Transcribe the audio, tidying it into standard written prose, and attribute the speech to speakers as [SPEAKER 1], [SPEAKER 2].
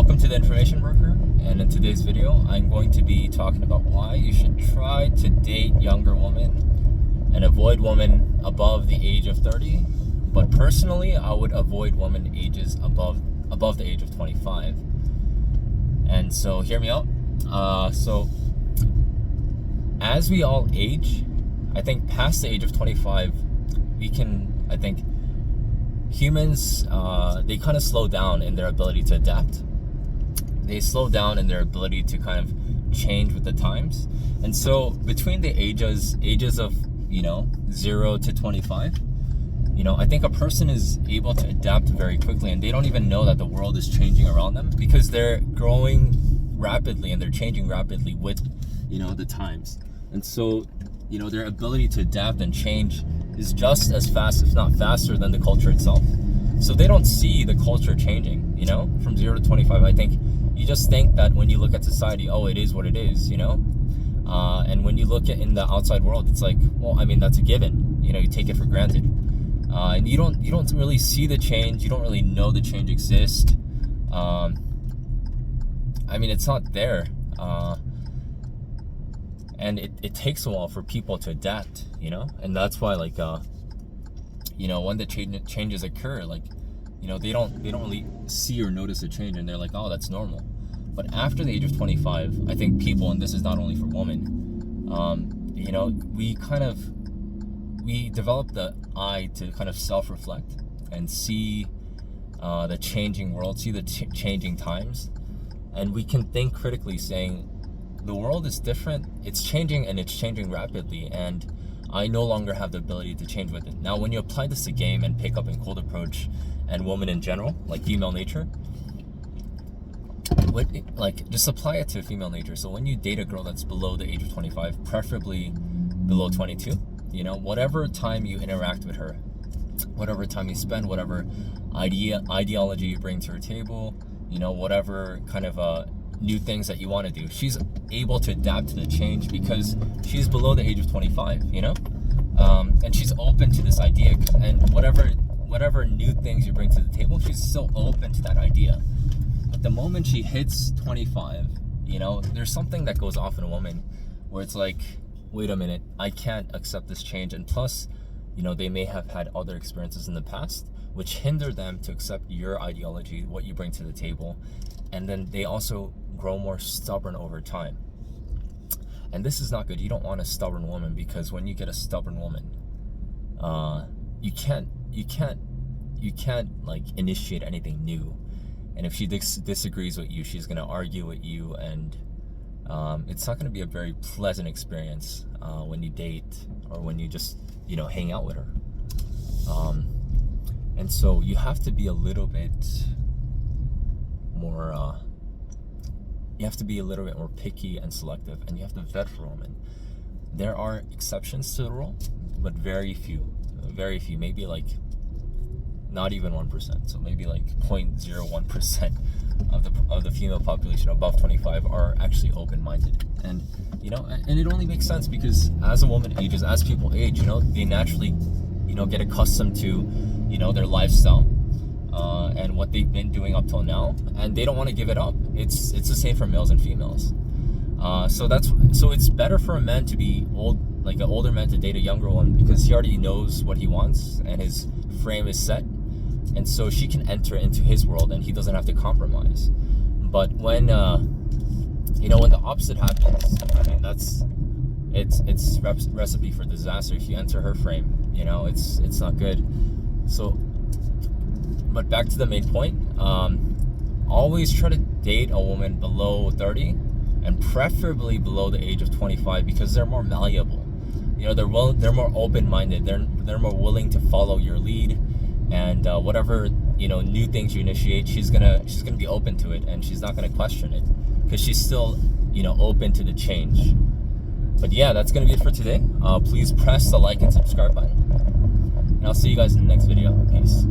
[SPEAKER 1] Welcome to the Information Broker, and in today's video I'm going to be talking about why you should try to date younger women and avoid women above the age of 30. But personally, I would avoid women ages above the age of 25. And so hear me out. So as we all age, I think past the age of 25, I think humans, they kind of slow down in their ability to adapt. They slow down in their ability to kind of change with the times. And so between the ages of 0 to 25, I think a person is able to adapt very quickly, and they don't even know that the world is changing around them because they're growing rapidly and they're changing rapidly with the times. And so their ability to adapt and change is just as fast, if not faster, than the culture itself. So they don't see the culture changing from 0 to 25. I think you just think that when you look at society, oh, it is what it is, and when you look at in the outside world, it's like, well, I mean, that's a given. You take it for granted, and you don't really see the change. You don't really know the change exists. I mean, it's not there, and it takes a while for people to adapt, and that's why, like, when the changes occur, like, they don't really see or notice a change, and they're like, oh, that's normal. But after the age of 25, I think people, and this is not only for women, we develop the eye to kind of self-reflect and see the changing world, see the changing times, and we can think critically, saying the world is different, it's changing, and it's changing rapidly, and I no longer have the ability to change with it. Now, when you apply this to game and pick up in cold approach and women in general, like female nature, just apply it to female nature. So when you date a girl that's below the age of 25, preferably below 22, whatever time you interact with her, whatever time you spend, whatever ideology you bring to her table, whatever kind of new things that you want to do, she's able to adapt to the change because she's below the age of 25, and she's open to this idea, and whatever new things you bring to the table, she's still open to that idea. But the moment she hits 25, there's something that goes off in a woman where it's like, wait a minute, I can't accept this change. And plus, they may have had other experiences in the past which hinder them to accept your ideology, what you bring to the table. And then they also grow more stubborn over time. And this is not good. You don't want a stubborn woman, because when you get a stubborn woman, you can't like initiate anything new. And if she disagrees with you, she's gonna argue with you, and it's not gonna be a very pleasant experience when you date or when you just hang out with her. And so you have to be a little bit more. You have to be a little bit more picky and selective, and you have to vet for a woman. There are exceptions to the rule, but very few, maybe like not even 1%. So maybe like 0.01% of the female population above 25 are actually open-minded. And and it only makes sense because as a woman ages, as people age, they naturally get accustomed to their lifestyle and what they've been doing up till now, and they don't want to give it up. It's the same for males and females. So it's better for a man to be an older man to date a younger one, because he already knows what he wants and his frame is set, and so she can enter into his world and he doesn't have to compromise. But when when the opposite happens, I mean, it's recipe for disaster. If you enter her frame, it's not good. So, but back to the main point, always try to date a woman below 30, and preferably below the age of 25, because they're more malleable. They're more open-minded. They're more willing to follow your lead, and whatever new things you initiate, she's gonna be open to it, and she's not gonna question it, because she's still open to the change. But yeah, that's gonna be it for today. Please press the like and subscribe button, and I'll see you guys in the next video. Peace.